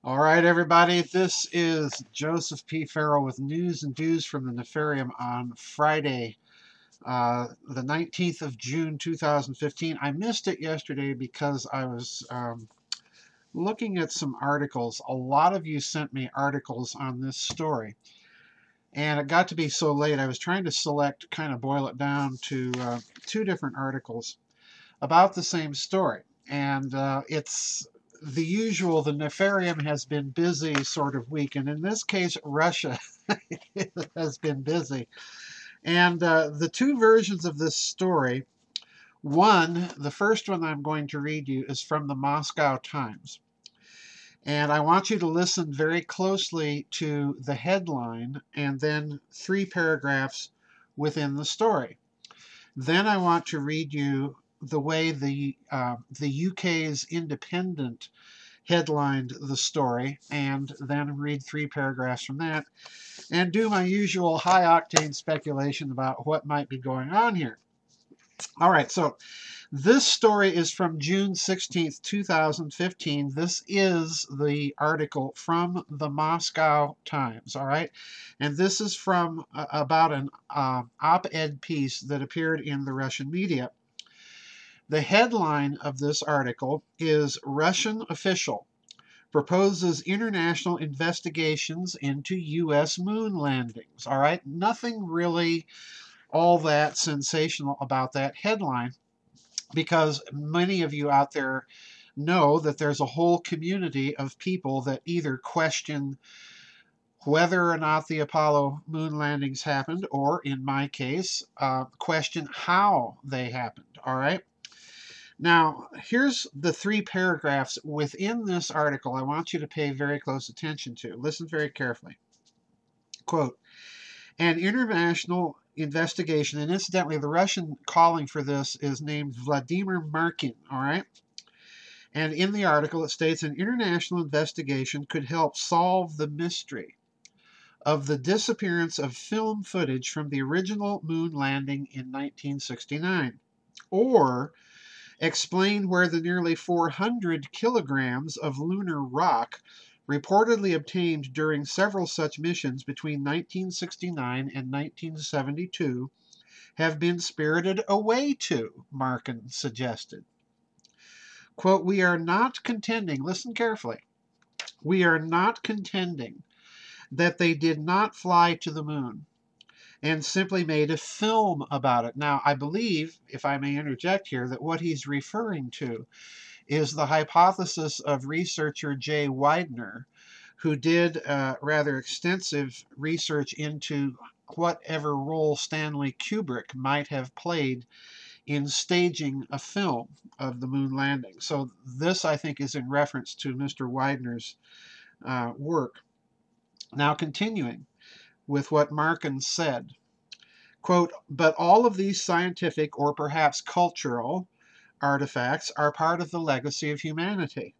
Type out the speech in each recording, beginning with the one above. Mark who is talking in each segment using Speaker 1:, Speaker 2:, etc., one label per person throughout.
Speaker 1: All right, everybody, this is Joseph P. Farrell with news and views from the Nefarium on Friday, the 19th of June, 2015. I missed it yesterday because I was looking at some articles. A lot of you sent me articles on this story, and it got to be so late, I was trying to select, kind of boil it down to two different articles about the same story. And it's the usual, the Nefarium has been busy sort of week. And in this case, Russia has been busy. And the two versions of this story, the first one I'm going to read you is from the Moscow Times. And I want you to listen very closely to the headline and then three paragraphs within the story. Then I want to read you the way the UK's Independent headlined the story, and then read three paragraphs from that, and do my usual high-octane speculation about what might be going on here. All right, so this story is from June 16th, 2015. This is the article from the Moscow Times, all right? And this is from about an op-ed piece that appeared in the Russian media. The headline of this article is Russian Official Proposes International Investigations into U.S. Moon Landings. All right, nothing really all that sensational about that headline, because many of you out there know that there's a whole community of people that either question whether or not the Apollo moon landings happened, or in my case, question how they happened. All right. Now, here's the three paragraphs within this article I want you to pay very close attention to. Listen very carefully. Quote, an international investigation, and incidentally, the Russian calling for this is named Vladimir Markin, all right? And in the article, it states an international investigation could help solve the mystery of the disappearance of film footage from the original moon landing in 1969, or explain where the nearly 400 kilograms of lunar rock reportedly obtained during several such missions between 1969 and 1972 have been spirited away to, Markin suggested. Quote, we are not contending, listen carefully, we are not contending that they did not fly to the moon and simply made a film about it. Now, I believe, if I may interject here, that what he's referring to is the hypothesis of researcher Jay Widener, who did rather extensive research into whatever role Stanley Kubrick might have played in staging a film of the moon landing. So this, I think, is in reference to Mr. Widener's work. Now, continuing with what Markin said, quote, but all of these scientific or perhaps cultural artifacts are part of the legacy of humanity,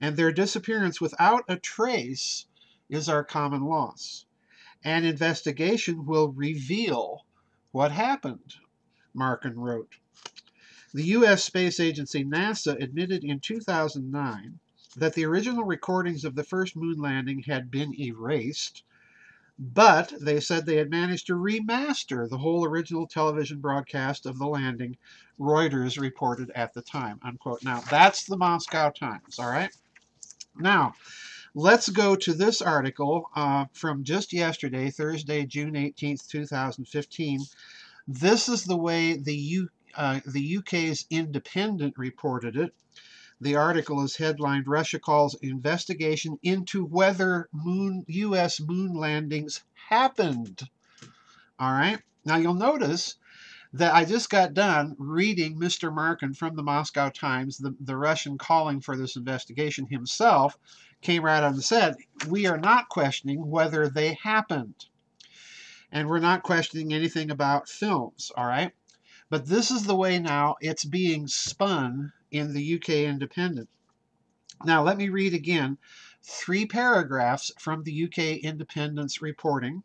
Speaker 1: and their disappearance without a trace is our common loss. An investigation will reveal what happened, Markin wrote. The U.S. space agency NASA admitted in 2009 that the original recordings of the first moon landing had been erased, but they said they had managed to remaster the whole original television broadcast of the landing, Reuters reported at the time, unquote. Now, that's the Moscow Times, all right? Now, let's go to this article from just yesterday, Thursday, June 18th, 2015. This is the way the UK's Independent reported it. The article is headlined, Russia calls investigation into whether U.S. moon landings happened. All right. Now, you'll notice that I just got done reading Mr. Markin from the Moscow Times, the Russian calling for this investigation himself, came right out and said, we are not questioning whether they happened. And we're not questioning anything about films, all right? But this is the way now it's being spun in the UK Independent. Now, let me read again three paragraphs from the UK Independent's reporting,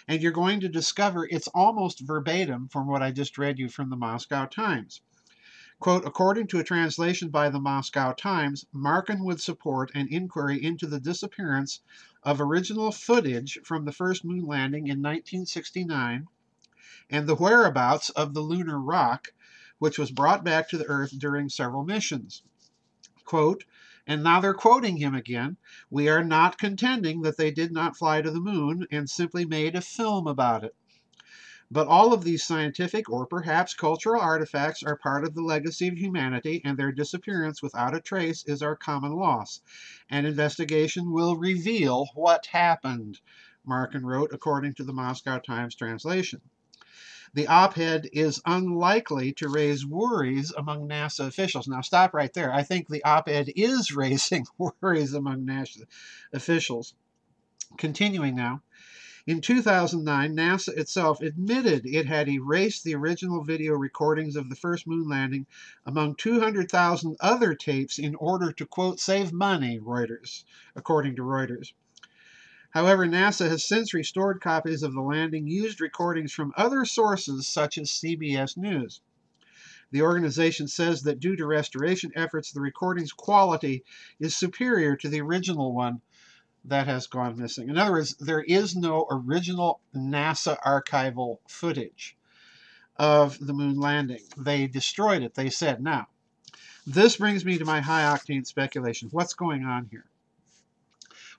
Speaker 1: and you're going to discover it's almost verbatim from what I just read you from the Moscow Times. Quote, according to a translation by the Moscow Times, Markin would support an inquiry into the disappearance of original footage from the first moon landing in 1969 and the whereabouts of the lunar rock, which was brought back to the Earth during several missions. Quote, and now they're quoting him again, we are not contending that they did not fly to the moon and simply made a film about it. But all of these scientific or perhaps cultural artifacts are part of the legacy of humanity, and their disappearance without a trace is our common loss. An investigation will reveal what happened, Markin wrote, according to the Moscow Times translation. The op-ed is unlikely to raise worries among NASA officials. Now, stop right there. I think the op-ed is raising worries among NASA officials. Continuing now. In 2009, NASA itself admitted it had erased the original video recordings of the first moon landing among 200,000 other tapes in order to, quote, save money, Reuters, according to Reuters. However, NASA has since restored copies of the landing, used recordings from other sources such as CBS News. The organization says that due to restoration efforts, the recording's quality is superior to the original one that has gone missing. In other words, there is no original NASA archival footage of the moon landing. They destroyed it, they said. Now, this brings me to my high-octane speculation. What's going on here?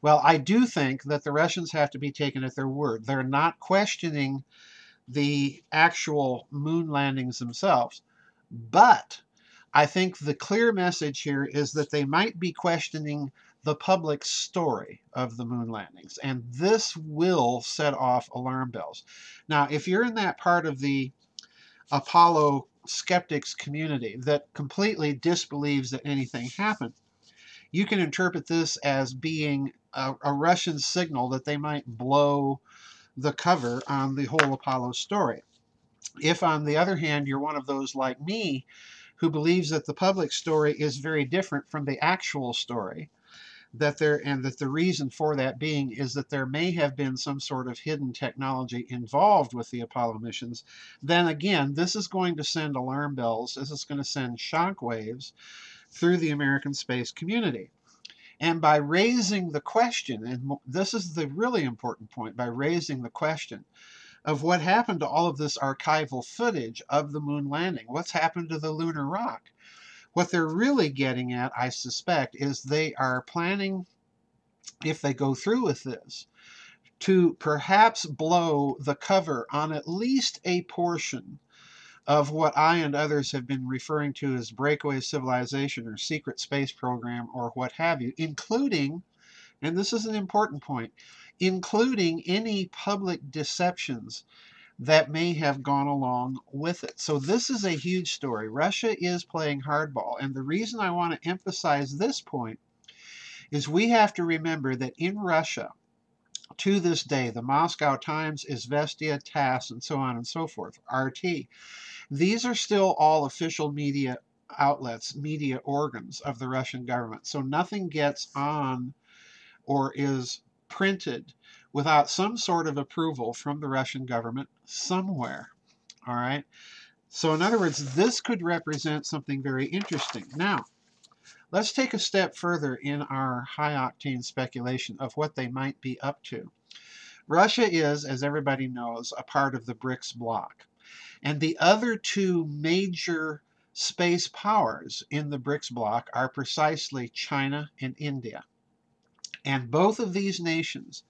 Speaker 1: Well, I do think that the Russians have to be taken at their word. They're not questioning the actual moon landings themselves, but I think the clear message here is that they might be questioning the public story of the moon landings, and this will set off alarm bells. Now, if you're in that part of the Apollo skeptics community that completely disbelieves that anything happened, you can interpret this as being a Russian signal that they might blow the cover on the whole Apollo story. If, on the other hand, you're one of those like me who believes that the public story is very different from the actual story, that the reason for that being is that there may have been some sort of hidden technology involved with the Apollo missions, then again, this is going to send alarm bells. This is going to send shock waves through the American space community. And by raising the question, and this is the really important point, by raising the question of what happened to all of this archival footage of the moon landing, what's happened to the lunar rock, what they're really getting at, I suspect, is they are planning, if they go through with this, to perhaps blow the cover on at least a portion of what I and others have been referring to as breakaway civilization or secret space program or what have you, including, and this is an important point, including any public deceptions that may have gone along with it. So this is a huge story. Russia is playing hardball, and the reason I want to emphasize this point is we have to remember that in Russia, to this day, the Moscow Times, Izvestia, TASS, and so on and so forth, RT, these are still all official media outlets, media organs of the Russian government. So nothing gets on or is printed without some sort of approval from the Russian government somewhere. All right? So in other words, this could represent something very interesting. Now, let's take a step further in our high-octane speculation of what they might be up to. Russia is, as everybody knows, a part of the BRICS bloc. And the other two major space powers in the BRICS bloc are precisely China and India. And both of these nations,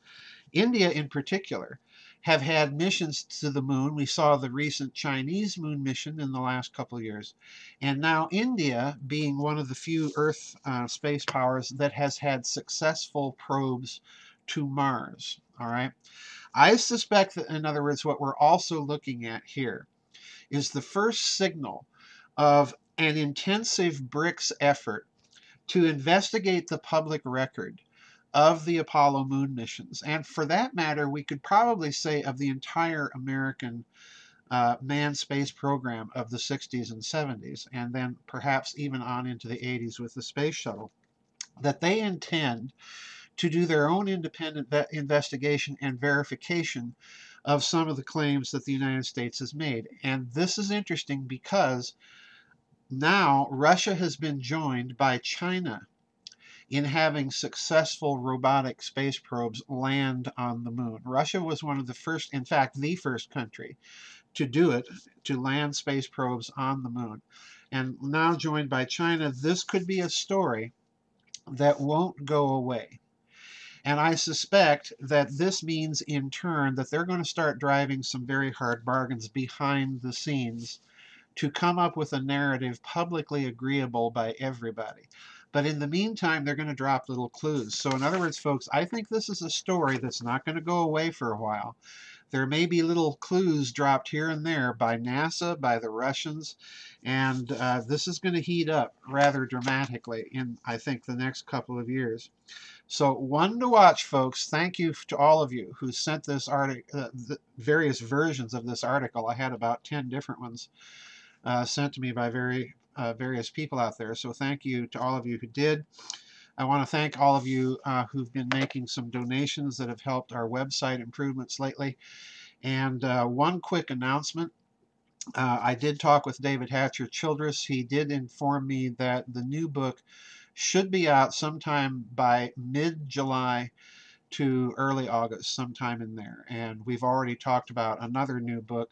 Speaker 1: India in particular, have had missions to the moon. We saw the recent Chinese moon mission in the last couple of years. And now India, being one of the few Earth space powers that has had successful probes to Mars. All right. I suspect that, in other words, what we're also looking at here is the first signal of an intensive BRICS effort to investigate the public record of the Apollo moon missions. And for that matter, we could probably say of the entire American manned space program of the 60s and 70s, and then perhaps even on into the 80s with the space shuttle, that they intend to do their own independent investigation and verification of some of the claims that the United States has made. And this is interesting because Now, Russia has been joined by China in having successful robotic space probes land on the moon. Russia was one of the first, in fact, the first country to do it, to land space probes on the moon. And now joined by China, this could be a story that won't go away. And I suspect that this means in turn that they're going to start driving some very hard bargains behind the scenes to come up with a narrative publicly agreeable by everybody. But in the meantime, they're going to drop little clues. So in other words, folks, I think this is a story that's not going to go away for a while. There may be little clues dropped here and there by NASA, by the Russians, and this is going to heat up rather dramatically in, I think, the next couple of years. So one to watch, folks. Thank you to all of you who sent this article, the various versions of this article. I had about 10 different ones sent to me by various people out there. So thank you to all of you who did. I want to thank all of you who've been making some donations that have helped our website improvements lately. And one quick announcement. I did talk with David Hatcher Childress. He did inform me that the new book should be out sometime by mid-July to early August, sometime in there. And we've already talked about another new book.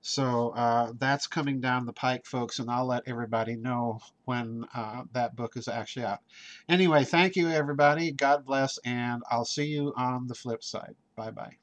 Speaker 1: So that's coming down the pike, folks, and I'll let everybody know when that book is actually out. Anyway, thank you, everybody. God bless, and I'll see you on the flip side. Bye-bye.